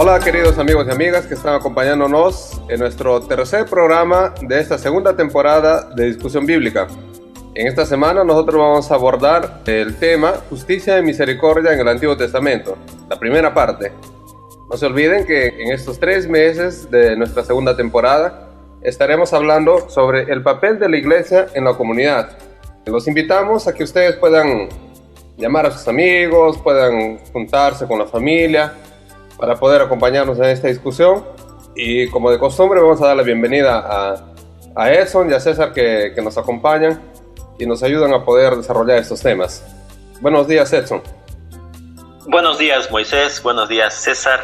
Hola queridos amigos y amigas que están acompañándonos en nuestro tercer programa de esta segunda temporada de Discusión Bíblica. En esta semana nosotros vamos a abordar el tema Justicia y Misericordia en el Antiguo Testamento, la primera parte. No se olviden que en estos 3 meses de nuestra segunda temporada estaremos hablando sobre el papel de la iglesia en la comunidad. Los invitamos a que ustedes puedan llamar a sus amigos, puedan juntarse con la familia para poder acompañarnos en esta discusión. Y como de costumbre vamos a dar la bienvenida a Edson y a César que nos acompañan y nos ayudan a poder desarrollar estos temas. Buenos días, Edson. Buenos días, Moisés. Buenos días, César.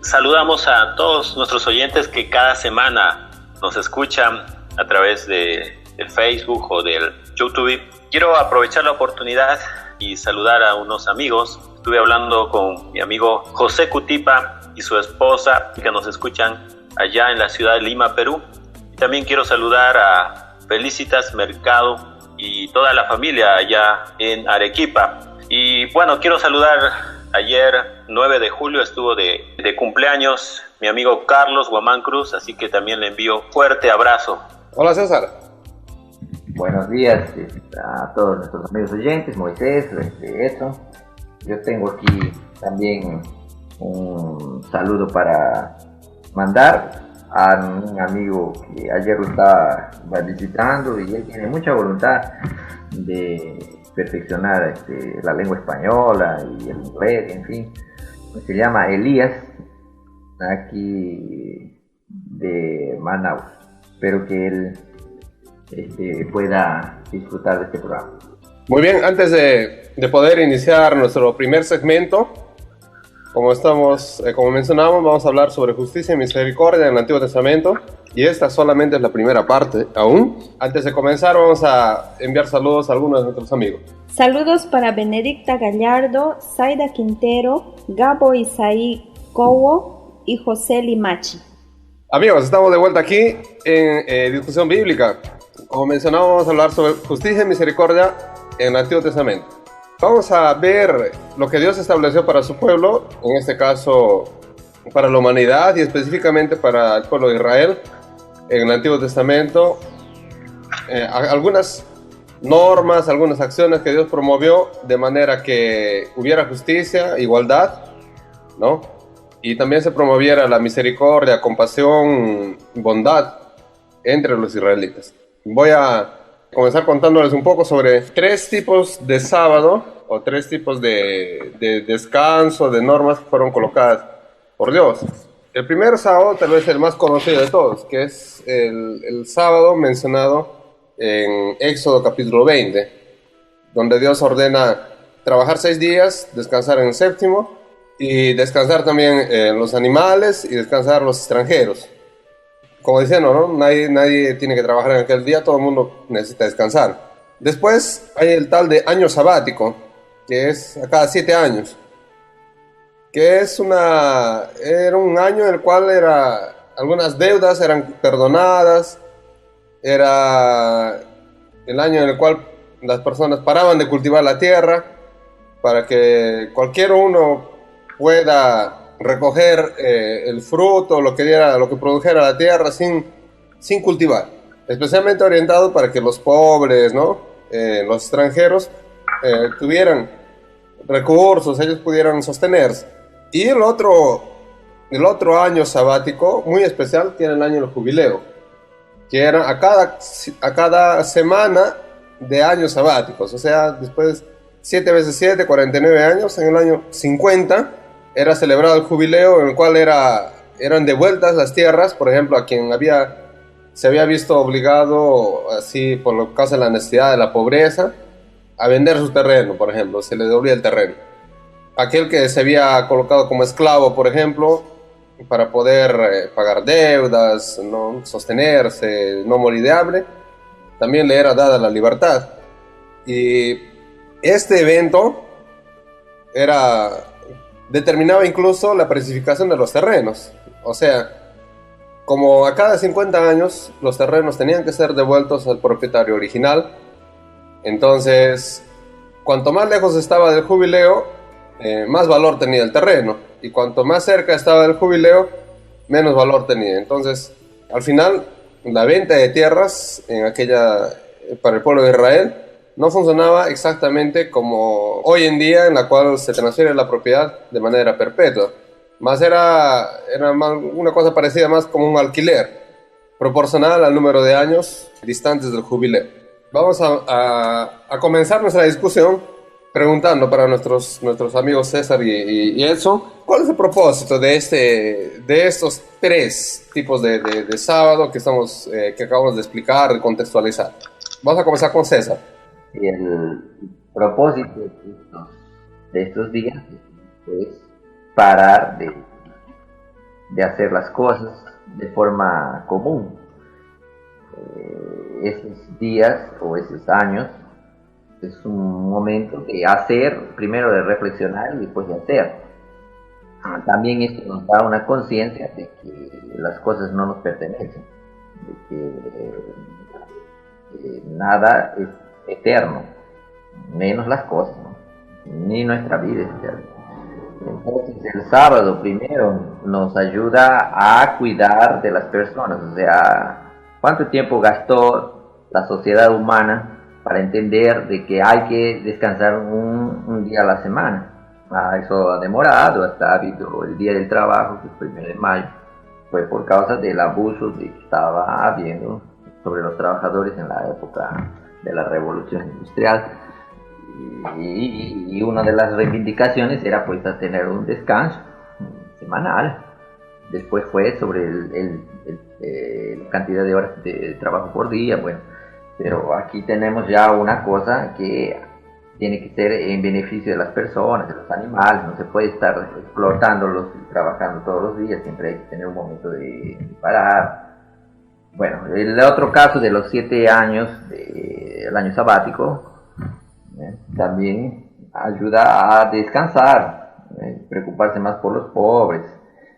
Saludamos a todos nuestros oyentes que cada semana nos escuchan a través del Facebook o del YouTube. Quiero aprovechar la oportunidad y saludar a unos amigos. Estuve hablando con mi amigo José Cutipa y su esposa que nos escuchan allá en la ciudad de Lima, Perú. Y también quiero saludar a Felicitas Mercado y toda la familia allá en Arequipa. Y bueno, quiero saludar, ayer 9 de julio estuvo de cumpleaños mi amigo Carlos Guamán Cruz, así que también le envío fuerte abrazo. Hola, César. Buenos días a todos nuestros amigos oyentes, Moisés, Edson. Yo tengo aquí también un saludo para mandar a un amigo que ayer lo estaba visitando y él tiene mucha voluntad de perfeccionar la lengua española y el inglés, en fin. Se llama Elías, aquí de Manaus. Espero que él pueda disfrutar de este programa. Muy bien, antes de poder iniciar nuestro primer segmento, como mencionamos, vamos a hablar sobre justicia y misericordia en el Antiguo Testamento, y esta solamente es la primera parte aún. Antes de comenzar, vamos a enviar saludos a algunos de nuestros amigos. Saludos para Benedicta Gallardo, Zaida Quintero, Gabo Isaí Cowo y José Limachi. Amigos, estamos de vuelta aquí en Discusión Bíblica. Como mencionamos, vamos a hablar sobre justicia y misericordia en el Antiguo Testamento. Vamos a ver lo que Dios estableció para su pueblo, en este caso para la humanidad y específicamente para el pueblo de Israel en el Antiguo Testamento. Algunas normas, algunas acciones que Dios promovió de manera que hubiera justicia, igualdad, ¿no? Y también se promoviera la misericordia, compasión, bondad entre los israelitas. Voy a comenzar contándoles un poco sobre 3 tipos de sábado o 3 tipos de descanso, de normas que fueron colocadas por Dios. El primer sábado, tal vez el más conocido de todos, que es el sábado mencionado en Éxodo capítulo 20, donde Dios ordena trabajar 6 días, descansar en el séptimo y descansar también los animales y descansar los extranjeros. Como decían, ¿no? Nadie tiene que trabajar en aquel día, todo el mundo necesita descansar. Después hay el tal de año sabático, que es a cada 7 años, que era un año en el cual algunas deudas eran perdonadas, era el año en el cual las personas paraban de cultivar la tierra para que cualquier uno pueda recoger el fruto, lo que produjera la tierra sin cultivar, especialmente orientado para que los pobres, ¿no? Los extranjeros tuvieran recursos, ellos pudieran sostenerse. Y el otro año sabático muy especial, que era el año del jubileo, que era a cada semana de años sabáticos, o sea, después 7 veces 7, 49 años, en el año 50 era celebrado el jubileo, en el cual eran devueltas las tierras, por ejemplo, a quien se había visto obligado, así por causa de la necesidad, de la pobreza, a vender su terreno, por ejemplo, se le devolvía el terreno. Aquel que se había colocado como esclavo, por ejemplo, para poder pagar deudas, ¿no? Sostenerse, no morir de hambre, también le era dada la libertad. Y este evento determinaba incluso la precificación de los terrenos. O sea, como a cada 50 años los terrenos tenían que ser devueltos al propietario original, entonces cuanto más lejos estaba del jubileo, más valor tenía el terreno. y cuanto más cerca estaba del jubileo, menos valor tenía. Entonces, al final, la venta de tierras para el pueblo de Israel no funcionaba exactamente como hoy en día, en la cual se transfiere la propiedad de manera perpetua. Más era una cosa parecida más como un alquiler, proporcional al número de años distantes del jubileo. Vamos a comenzar nuestra discusión preguntando para nuestros amigos César y Edson, ¿cuál es el propósito de estos tres tipos de sábado que acabamos de explicar y contextualizar? Vamos a comenzar con César. El propósito de estos días es parar de hacer las cosas de forma común. Esos días o esos años es un momento de hacer, primero de reflexionar y después de hacer. También esto nos da una conciencia de que las cosas no nos pertenecen, de que nada es eterno, menos las cosas, ¿no? Ni nuestra vida es eterna. Entonces el sábado primero nos ayuda a cuidar de las personas, o sea, cuánto tiempo gastó la sociedad humana para entender de que hay que descansar un día a la semana. Eso ha demorado, hasta ha habido el Día del Trabajo, que fue el 1 de mayo, fue por causa del abuso que estaba habiendo sobre los trabajadores en la época de la Revolución Industrial. Y una de las reivindicaciones era pues a tener un descanso semanal. Después fue sobre la cantidad de horas de trabajo por día, bueno. Pero aquí tenemos ya una cosa que tiene que ser en beneficio de las personas, de los animales. No se puede estar explotándolos y trabajando todos los días, siempre hay que tener un momento de parar. Bueno, el otro caso de los 7 años del año sabático también ayuda a descansar, preocuparse más por los pobres,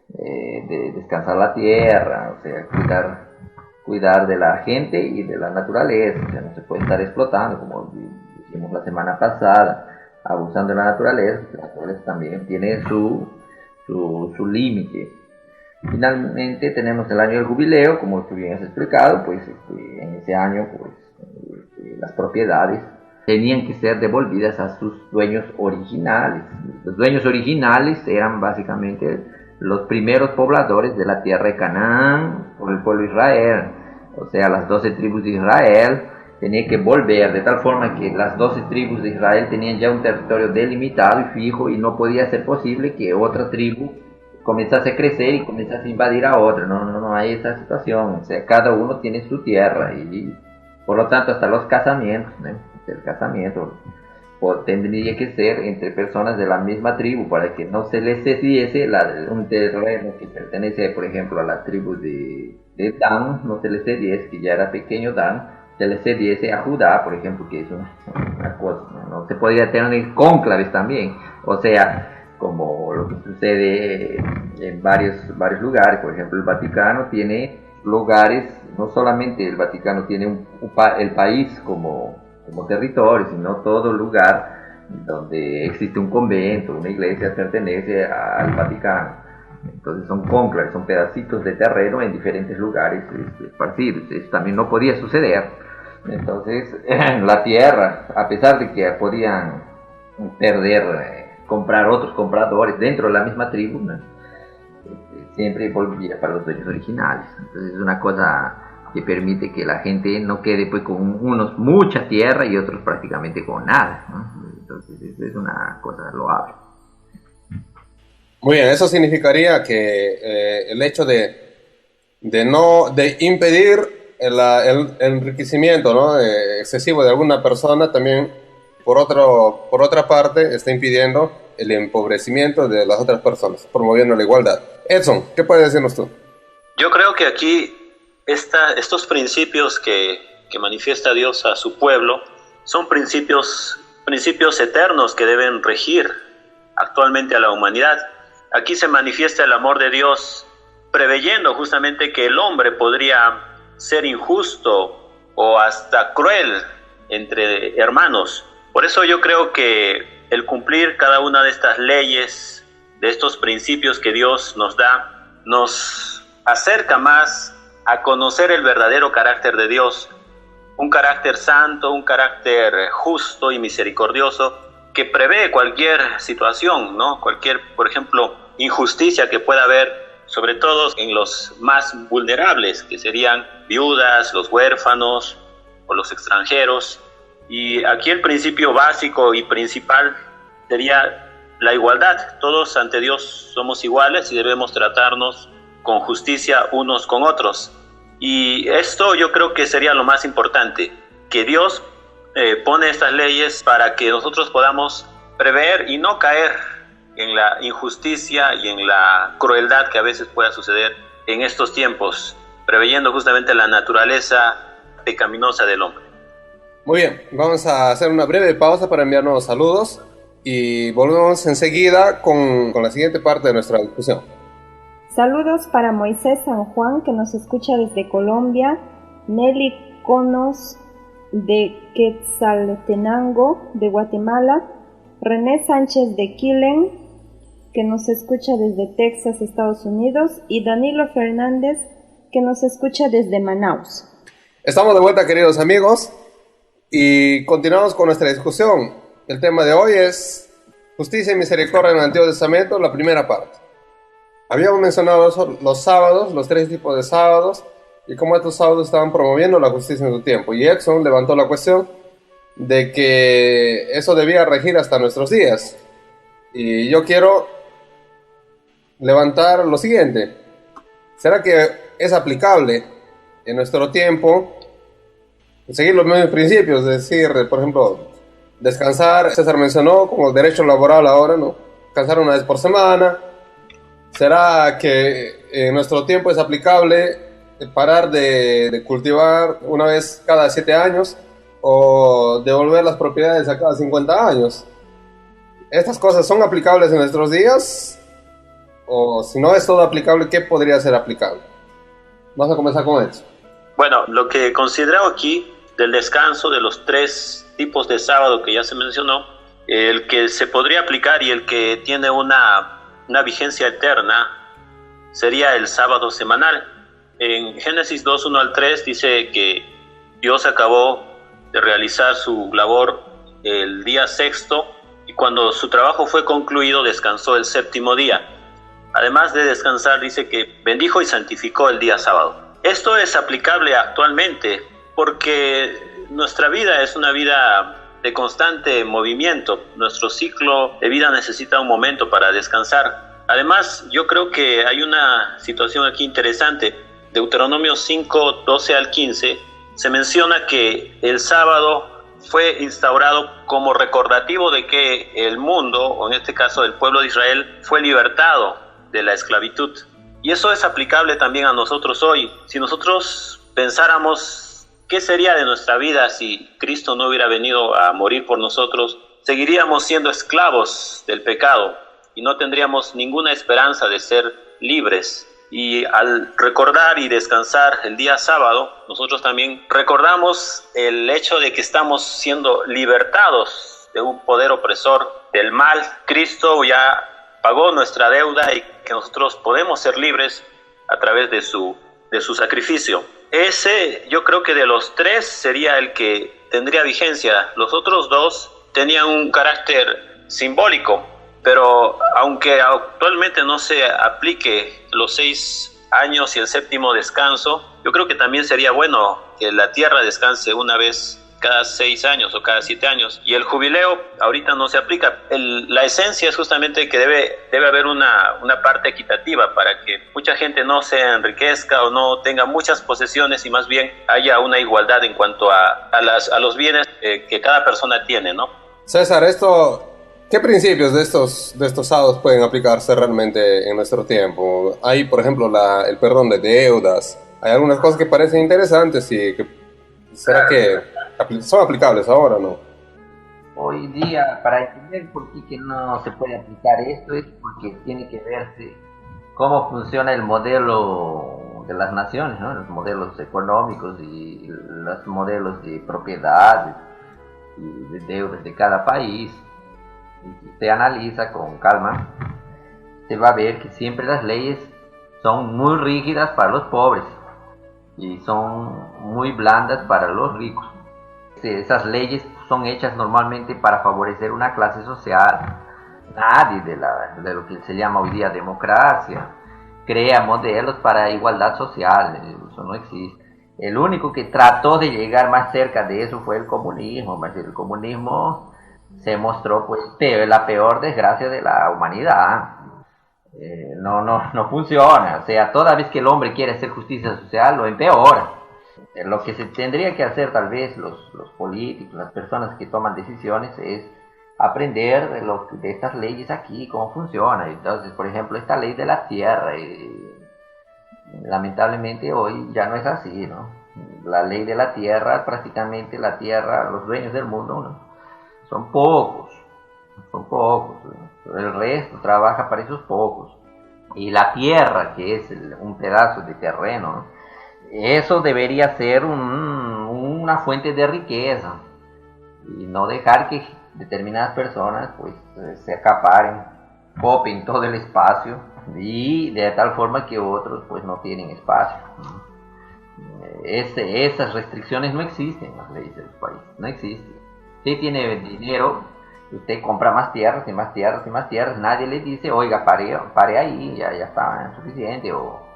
de descansar la tierra, o sea, cuidar de la gente y de la naturaleza. O sea, no se puede estar explotando, como dijimos la semana pasada, abusando de la naturaleza. La naturaleza también tiene su límite. Finalmente tenemos el año del jubileo, como tú bien has explicado, pues en ese año pues las propiedades tenían que ser devolvidas a sus dueños originales. Los dueños originales eran básicamente los primeros pobladores de la tierra de Canaán por el pueblo de Israel, o sea, las 12 tribus de Israel tenían que volver, de tal forma que las 12 tribus de Israel tenían ya un territorio delimitado y fijo, y no podía ser posible que otra tribu comenzase a crecer y comenzase a invadir a otra. No hay esa situación, o sea, cada uno tiene su tierra, y por lo tanto hasta los casamientos, ¿no? El casamiento tendría que ser entre personas de la misma tribu, para que no se les cediese un terreno que pertenece, por ejemplo, a la tribu de Dan, no se les cediese, que ya era pequeño Dan, se les cediese a Judá, por ejemplo, que es una cosa, no se podría tener cónclaves también, o sea, como lo que sucede en varios lugares. Por ejemplo, el Vaticano tiene lugares, no solamente el Vaticano tiene el país como territorio, sino todo lugar donde existe un convento, una iglesia, pertenece al Vaticano. Entonces son cónclaves, son pedacitos de terreno en diferentes lugares esparcidos. Eso también no podía suceder. Entonces la tierra, a pesar de que podían comprar otros compradores dentro de la misma tribu, ¿no? Siempre volvía para los dueños originales. Entonces es una cosa que permite que la gente no quede pues con unos mucha tierra y otros prácticamente con nada, ¿no? Entonces eso es una cosa loable. Muy bien, eso significaría que el hecho de impedir el enriquecimiento, ¿no? Excesivo de alguna persona, también por otra parte está impidiendo el empobrecimiento de las otras personas, promoviendo la igualdad. Edson, ¿qué puedes decirnos tú? Yo creo que aquí estos principios que manifiesta Dios a su pueblo son principios eternos que deben regir actualmente a la humanidad. Aquí se manifiesta el amor de Dios, preveyendo justamente que el hombre podría ser injusto o hasta cruel entre hermanos. Por eso yo creo que el cumplir cada una de estas leyes de estos principios que Dios nos da, nos acerca más a conocer el verdadero carácter de Dios, un carácter santo, un carácter justo y misericordioso que prevé cualquier situación, ¿no? Cualquier, por ejemplo, injusticia que pueda haber, sobre todo en los más vulnerables, que serían viudas, los huérfanos o los extranjeros. Y aquí el principio básico y principal sería la igualdad. Todos ante Dios somos iguales y debemos tratarnos con justicia unos con otros. Y esto yo creo que sería lo más importante, que Dios pone estas leyes para que nosotros podamos prever y no caer en la injusticia y en la crueldad que a veces pueda suceder en estos tiempos, preveyendo justamente la naturaleza pecaminosa del hombre. Muy bien, vamos a hacer una breve pausa para enviarnos saludos y volvemos enseguida con la siguiente parte de nuestra discusión. Saludos para Moisés San Juan, que nos escucha desde Colombia, Nelly Conos de Quetzaltenango, de Guatemala, René Sánchez de Quilen, que nos escucha desde Texas, Estados Unidos, y Danilo Fernández, que nos escucha desde Manaus. Estamos de vuelta, queridos amigos, y continuamos con nuestra discusión. El tema de hoy es justicia y misericordia en el Antiguo Testamento, la primera parte. Habíamos mencionado los sábados, los 3 tipos de sábados, y cómo estos sábados estaban promoviendo la justicia en su tiempo. Y Edson levantó la cuestión de que eso debía regir hasta nuestros días. Y yo quiero levantar lo siguiente. ¿Será que es aplicable en nuestro tiempo seguir los mismos principios? Es decir, por ejemplo, descansar, César mencionó como derecho laboral ahora, ¿no? Descansar una vez por semana. ¿Será que en nuestro tiempo es aplicable parar de cultivar una vez cada 7 años o devolver las propiedades a cada 50 años? ¿Estas cosas son aplicables en nuestros días? O si no es todo aplicable, ¿qué podría ser aplicable? Vamos a comenzar con eso. Bueno, lo que considero aquí del descanso de los 3 tipos de sábado que ya se mencionó, el que se podría aplicar y el que tiene una vigencia eterna sería el sábado semanal. En Génesis 2, 1 al 3 dice que Dios acabó de realizar su labor el día sexto y cuando su trabajo fue concluido descansó el 7º día. Además de descansar, dice que bendijo y santificó el día sábado. Esto es aplicable actualmente porque nuestra vida es una vida de constante movimiento. Nuestro ciclo de vida necesita un momento para descansar. Además, yo creo que hay una situación aquí interesante. Deuteronomio 5, 12 al 15, se menciona que el sábado fue instaurado como recordativo de que el mundo, o en este caso el pueblo de Israel, fue libertado de la esclavitud. Y eso es aplicable también a nosotros hoy. Si nosotros pensáramos ¿qué sería de nuestra vida si Cristo no hubiera venido a morir por nosotros? Seguiríamos siendo esclavos del pecado y no tendríamos ninguna esperanza de ser libres. Y al recordar y descansar el día sábado, nosotros también recordamos el hecho de que estamos siendo libertados de un poder opresor del mal. Cristo ya pagó nuestra deuda y que nosotros podemos ser libres a través de su sacrificio. Ese, yo creo que de los 3 sería el que tendría vigencia. Los otros 2 tenían un carácter simbólico, pero aunque actualmente no se aplique los 6 años y el 7º descanso, yo creo que también sería bueno que la tierra descanse una vez cada 6 años o cada 7 años. Y el jubileo ahorita no se aplica. La esencia es justamente que debe haber una parte equitativa para que mucha gente no se enriquezca o no tenga muchas posesiones y más bien haya una igualdad en cuanto a los bienes que cada persona tiene, ¿no? César, ¿qué principios de estos sábados pueden aplicarse realmente en nuestro tiempo? Hay, por ejemplo, el perdón de deudas. Hay algunas cosas que parecen interesantes y que ¿será que son aplicables ahora, no? Hoy día, para entender por qué que no se puede aplicar esto, es porque tiene que verse cómo funciona el modelo de las naciones, ¿no? Los modelos económicos y los modelos de propiedades y de deudas de cada país. Y se analiza con calma se va a ver que siempre las leyes son muy rígidas para los pobres y son muy blandas para los ricos. Esas leyes son hechas normalmente para favorecer una clase social. Nadie de lo que se llama hoy día democracia crea modelos para igualdad social, eso no existe. El único que trató de llegar más cerca de eso fue el comunismo. El comunismo se mostró pues la peor desgracia de la humanidad. No funciona. O sea, toda vez que el hombre quiere hacer justicia social, lo empeora. Lo que se tendría que hacer tal vez los políticos, las personas que toman decisiones, es aprender de estas leyes aquí, cómo funciona. Entonces, por ejemplo, esta ley de la tierra, lamentablemente hoy ya no es así, ¿no? La ley de la tierra, prácticamente la tierra, los dueños del mundo, ¿no? Son pocos, ¿no? El resto trabaja para esos pocos. Y la tierra, que es un pedazo de terreno, ¿no? Eso debería ser una fuente de riqueza y no dejar que determinadas personas pues se acaparen, copen todo el espacio y de tal forma que otros pues no tienen espacio. Esas restricciones no existen en las leyes de los países, no existen. Usted tiene dinero, usted compra más tierras y más tierras y más tierras, nadie le dice, oiga, pare ahí, ya está suficiente, o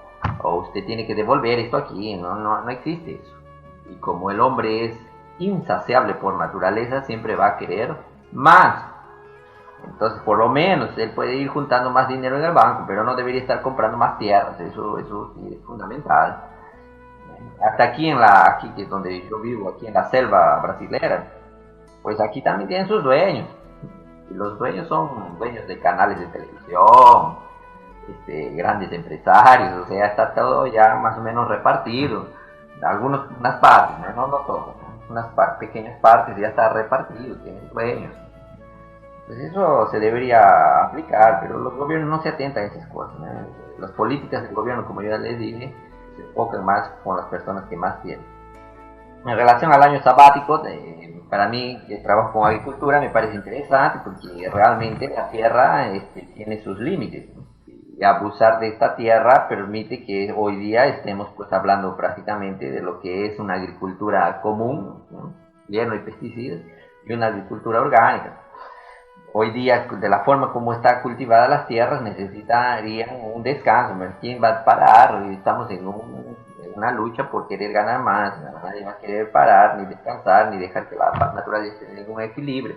usted tiene que devolver esto aquí. No existe eso. Y como el hombre es insaciable por naturaleza, siempre va a querer más. Entonces, por lo menos, él puede ir juntando más dinero en el banco, pero no debería estar comprando más tierras. Eso sí es fundamental. Hasta aquí que es donde yo vivo, aquí en la selva brasilera, pues aquí también tienen sus dueños. Y los dueños son dueños de canales de televisión, grandes empresarios, o sea, está todo ya más o menos repartido. Unas partes, no todas, unas pequeñas partes ya está repartido, tienen dueños. Pues eso se debería aplicar, pero los gobiernos no se atentan a esas cosas, ¿no? Las políticas del gobierno, como yo ya les dije, se enfocan más con las personas que más tienen. En relación al año sabático, para mí, que trabajo con agricultura, me parece interesante porque realmente la tierra tiene sus límites, ¿no? Y abusar de esta tierra permite que hoy día estemos pues hablando prácticamente de lo que es una agricultura común, ¿no? Lleno de pesticidas, y una agricultura orgánica. Hoy día, de la forma como están cultivadas las tierras, necesitarían un descanso. ¿Quién va a parar? Estamos en una lucha por querer ganar más. Nadie va a querer parar, ni descansar, ni dejar que la naturaleza tenga un equilibrio.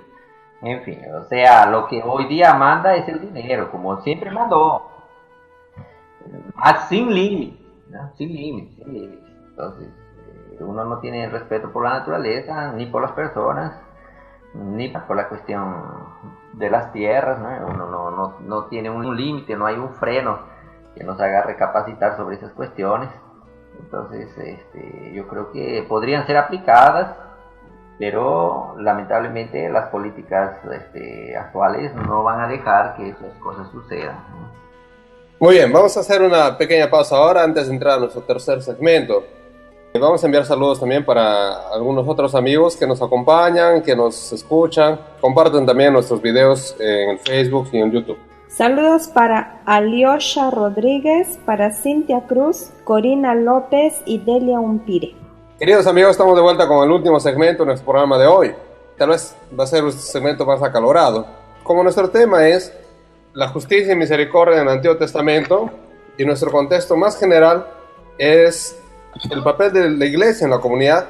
En fin, o sea, lo que hoy día manda es el dinero, como siempre mandó. Sin límites, ¿no? Sin límites. Entonces, uno no tiene respeto por la naturaleza, ni por las personas, ni por la cuestión de las tierras, ¿no? Uno no tiene un límite, no hay un freno que nos haga recapacitar sobre esas cuestiones. Entonces, yo creo que podrían ser aplicadas, pero lamentablemente las políticas actuales no van a dejar que esas cosas sucedan, ¿no? Muy bien, vamos a hacer una pequeña pausa ahora antes de entrar a nuestro tercer segmento. Vamos a enviar saludos también para algunos otros amigos que nos acompañan, que nos escuchan. Comparten también nuestros videos en Facebook y en YouTube. Saludos para Alyosha Rodríguez, para Cintia Cruz, Corina López y Delia Umpire. Queridos amigos, estamos de vuelta con el último segmento de nuestro programa de hoy. Tal vez va a ser un segmento más acalorado. Como nuestro tema es la justicia y misericordia en el Antiguo Testamento, y nuestro contexto más general es el papel de la iglesia en la comunidad.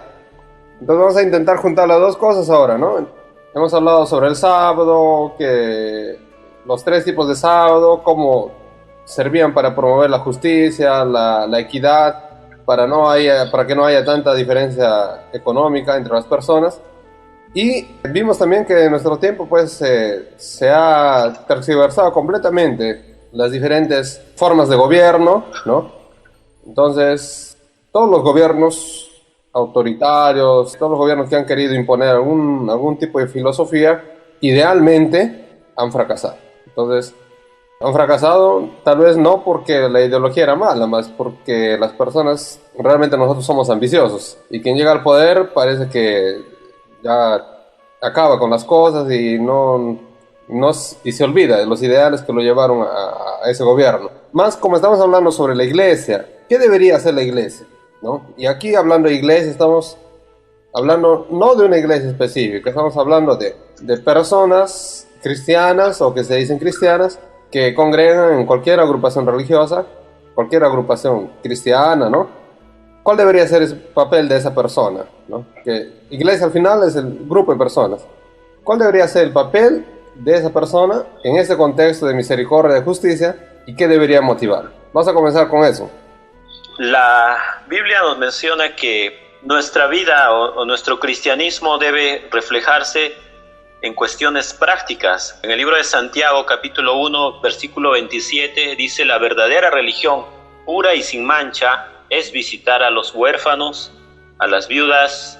Entonces vamos a intentar juntar las dos cosas ahora, ¿no? Hemos hablado sobre el sábado, que los tres tipos de sábado, cómo servían para promover la justicia, la equidad, para que no haya tanta diferencia económica entre las personas. Y vimos también que en nuestro tiempo pues se ha tergiversado completamente las diferentes formas de gobierno, ¿no? Entonces, todos los gobiernos autoritarios, todos los gobiernos que han querido imponer algún tipo de filosofía, idealmente han fracasado. Entonces, han fracasado tal vez no porque la ideología era mala, más porque las personas, realmente nosotros somos ambiciosos. Y quien llega al poder parece que ya acaba con las cosas y no y se olvida de los ideales que lo llevaron a ese gobierno. Más como estamos hablando sobre la iglesia, ¿qué debería hacer la iglesia? ¿No? Y aquí hablando de iglesia estamos hablando no de una iglesia específica, estamos hablando de personas cristianas o que se dicen cristianas que congregan en cualquier agrupación religiosa, cualquier agrupación cristiana, ¿no? ¿Cuál debería ser el papel de esa persona? ¿No? Que iglesia al final es el grupo de personas. ¿Cuál debería ser el papel de esa persona en este contexto de misericordia, de justicia, y qué debería motivar? Vamos a comenzar con eso. La Biblia nos menciona que nuestra vida o nuestro cristianismo debe reflejarse en cuestiones prácticas. En el libro de Santiago, capítulo 1, versículo 27, dice: la verdadera religión, pura y sin mancha, es visitar a los huérfanos, a las viudas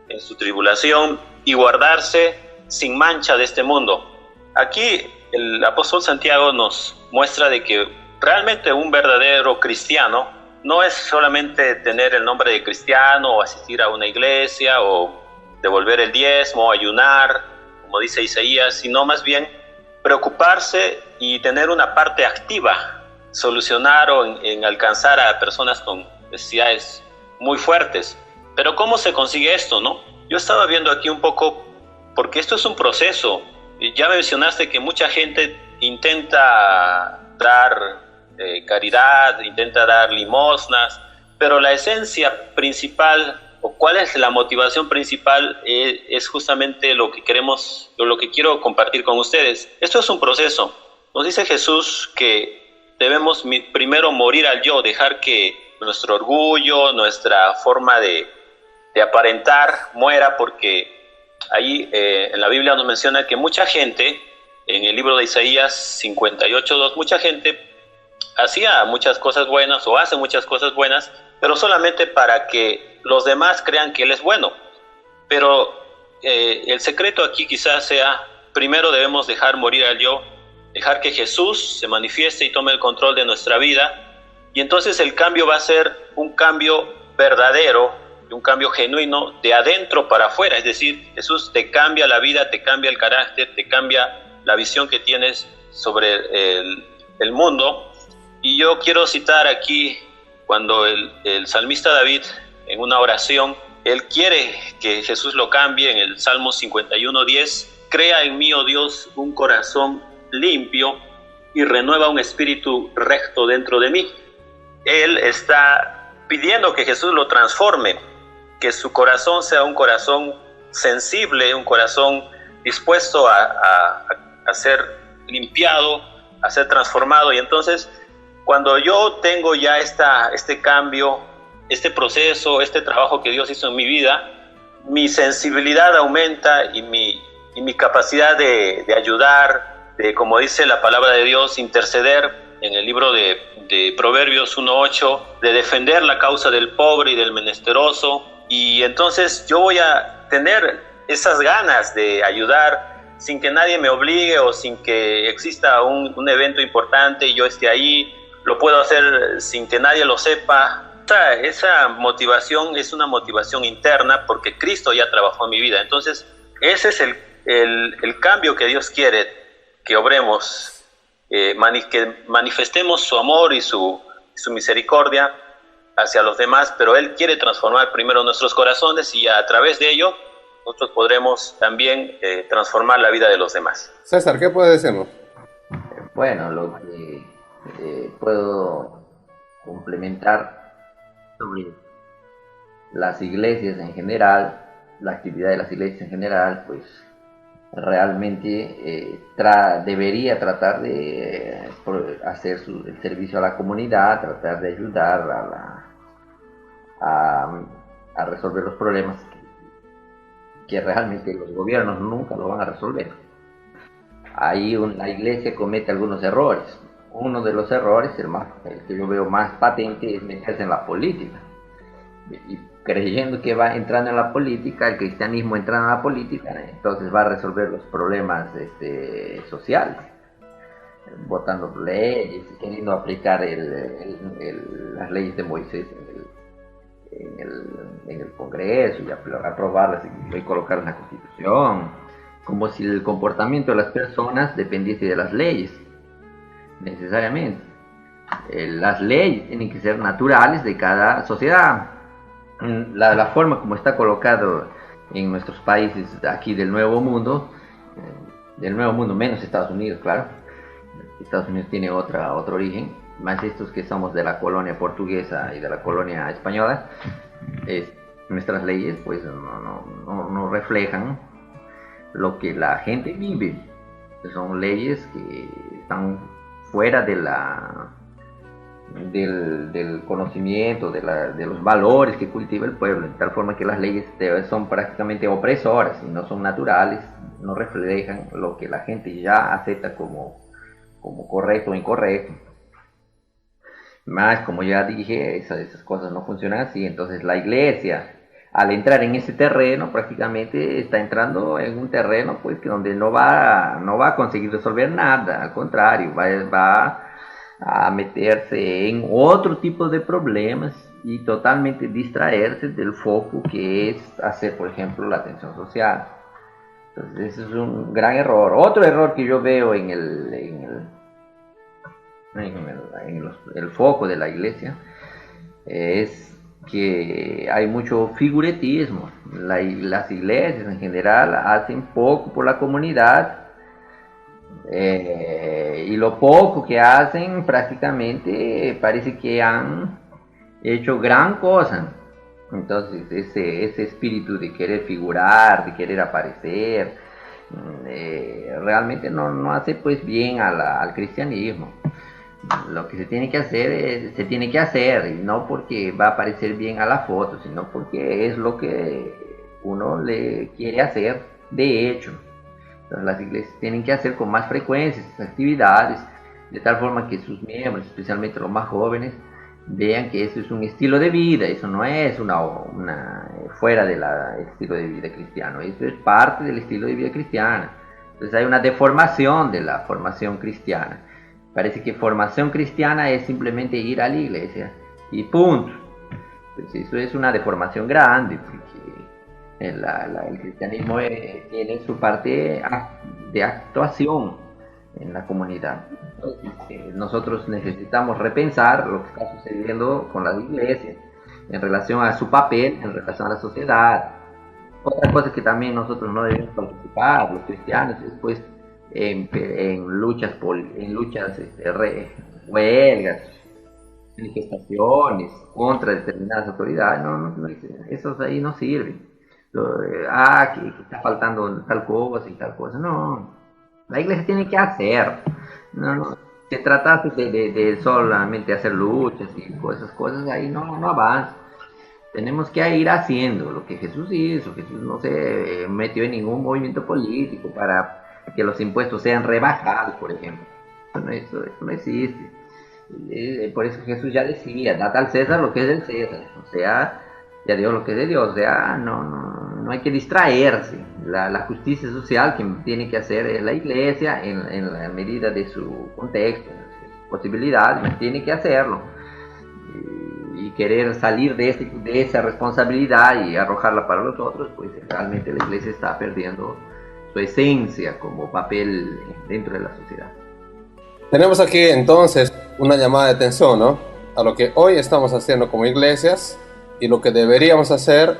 en su tribulación y guardarse sin mancha de este mundo. Aquí el apóstol Santiago nos muestra de que realmente un verdadero cristiano no es solamente tener el nombre de cristiano o asistir a una iglesia o devolver el diezmo o ayunar, como dice Isaías, sino más bien preocuparse y tener una parte activa, solucionar o en alcanzar a personas con necesidades muy fuertes. Pero ¿cómo se consigue esto, no? Yo estaba viendo aquí un poco, porque esto es un proceso. Ya mencionaste que mucha gente intenta dar caridad, intenta dar limosnas, pero la esencia principal, o cuál es la motivación principal, es justamente lo que queremos, lo que quiero compartir con ustedes. Esto es un proceso. Nos dice Jesús que debemos primero morir al yo, dejar que nuestro orgullo, nuestra forma de aparentar muera, porque ahí en la Biblia nos menciona que mucha gente, en el libro de Isaías 58:2, mucha gente hacía muchas cosas buenas o hace muchas cosas buenas, pero solamente para que los demás crean que Él es bueno. Pero el secreto aquí quizás sea, primero debemos dejar morir al yo, dejar que Jesús se manifieste y tome el control de nuestra vida, y entonces el cambio va a ser un cambio verdadero, un cambio genuino de adentro para afuera. Es decir, Jesús te cambia la vida, te cambia el carácter, te cambia la visión que tienes sobre el mundo. Y yo quiero citar aquí cuando el salmista David, en una oración, él quiere que Jesús lo cambie en el Salmo 51:10: crea en mí, oh Dios, un corazón limpio y renueva un espíritu recto dentro de mí. Él está pidiendo que Jesús lo transforme, que su corazón sea un corazón sensible, un corazón dispuesto a ser limpiado, a ser transformado. Y entonces, cuando yo tengo ya este cambio, este proceso, este trabajo que Dios hizo en mi vida, mi sensibilidad aumenta y mi capacidad de ayudar, de, como dice la palabra de Dios, interceder en el libro de Proverbios 1:8, de defender la causa del pobre y del menesteroso. Y entonces yo voy a tener esas ganas de ayudar sin que nadie me obligue o sin que exista un evento importante y yo esté ahí. Lo puedo hacer sin que nadie lo sepa. Esa motivación es una motivación interna porque Cristo ya trabajó en mi vida. Entonces, ese es el cambio que Dios quiere que obremos, que manifestemos su amor y su misericordia hacia los demás, pero Él quiere transformar primero nuestros corazones y a través de ello nosotros podremos también transformar la vida de los demás. César, ¿qué puede decirnos? Bueno, lo que puedo complementar sobre las iglesias en general, la actividad de las iglesias en general, pues realmente debería tratar de hacer el servicio a la comunidad, tratar de ayudar a resolver los problemas que realmente los gobiernos nunca lo van a resolver. Ahí la iglesia comete algunos errores. Uno de los errores, el que yo veo más patente, es meterse en la política. Y creyendo que va entrando en la política, el cristianismo entrando en la política, entonces va a resolver los problemas sociales, votando leyes, queriendo aplicar las leyes de Moisés en el Congreso y aprobarlas y colocar una constitución. como si el comportamiento de las personas dependiese de las leyes, necesariamente. Las leyes tienen que ser naturales de cada sociedad. La forma como está colocado en nuestros países aquí del Nuevo Mundo menos Estados Unidos, claro. Estados Unidos tiene otro origen, más estos que somos de la colonia portuguesa y de la colonia española, nuestras leyes pues no reflejan lo que la gente vive. Son leyes que están fuera de del conocimiento, de los valores que cultiva el pueblo, de tal forma que las leyes son prácticamente opresoras y no son naturales, no reflejan lo que la gente ya acepta como correcto o incorrecto. Más, como ya dije, esas cosas no funcionan así. Entonces la iglesia, al entrar en ese terreno, prácticamente está entrando en un terreno pues que donde no va a conseguir resolver nada, al contrario, va a meterse en otro tipo de problemas y totalmente distraerse del foco que es hacer, por ejemplo, la atención social. Entonces ese es un gran error. Otro error que yo veo en el foco de la iglesia es que hay mucho figuretismo. Las iglesias en general hacen poco por la comunidad, y lo poco que hacen prácticamente parece que han hecho gran cosa. Entonces ese espíritu de querer figurar, de querer aparecer, realmente no hace pues bien al cristianismo. Lo que se tiene que hacer se tiene que hacer, y no porque va a parecer bien a la foto, sino porque es lo que uno le quiere hacer de hecho. Entonces, las iglesias tienen que hacer con más frecuencia estas actividades, de tal forma que sus miembros, especialmente los más jóvenes, vean que eso es un estilo de vida, eso no es una fuera del estilo de vida cristiano, eso es parte del estilo de vida cristiano. Entonces hay una deformación de la formación cristiana. Parece que formación cristiana es simplemente ir a la iglesia y punto. Pues eso es una deformación grande, porque el cristianismo tiene su parte de actuación en la comunidad. Entonces, nosotros necesitamos repensar lo que está sucediendo con las iglesias en relación a su papel, en relación a la sociedad. Otra cosa que también nosotros no debemos participar, los cristianos, es pues en luchas, huelgas, manifestaciones contra determinadas autoridades. No, esos ahí no sirven. Que está faltando tal cosa y tal cosa. No, la iglesia tiene que hacer. No se trata de solamente hacer luchas y esas cosas, ahí no avanza. Tenemos que ir haciendo lo que Jesús hizo. Jesús no se metió en ningún movimiento político para que los impuestos sean rebajados, por ejemplo. Eso no existe. Por eso Jesús ya decía: dad al César lo que es del César, o sea, y a Dios lo que es de Dios. O sea, no hay que distraerse. La justicia social que tiene que hacer la iglesia en la medida de su contexto, de sus posibilidades, tiene que hacerlo. Y querer salir de esa responsabilidad y arrojarla para los otros, pues realmente la iglesia está perdiendo su esencia como papel dentro de la sociedad. Tenemos aquí entonces una llamada de atención, ¿no?, a lo que hoy estamos haciendo como iglesias y lo que deberíamos hacer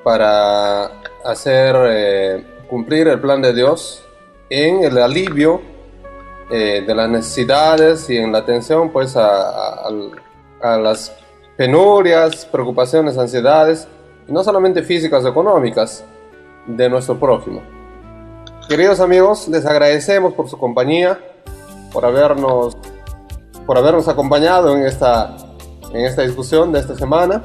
para hacer cumplir el plan de Dios en el alivio de las necesidades y en la atención pues a las penurias, preocupaciones, ansiedades, no solamente físicas o económicas, de nuestro prójimo. Queridos amigos, les agradecemos por su compañía, por habernos acompañado en esta discusión de esta semana.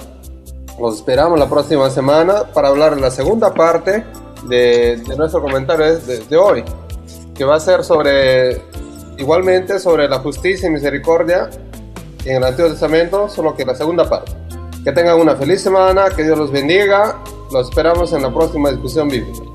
Los esperamos la próxima semana para hablar de la segunda parte de nuestro comentario de hoy, que va a ser igualmente sobre la justicia y misericordia en el Antiguo Testamento, solo que la segunda parte. Que tengan una feliz semana, que Dios los bendiga. Los esperamos en la próxima discusión bíblica.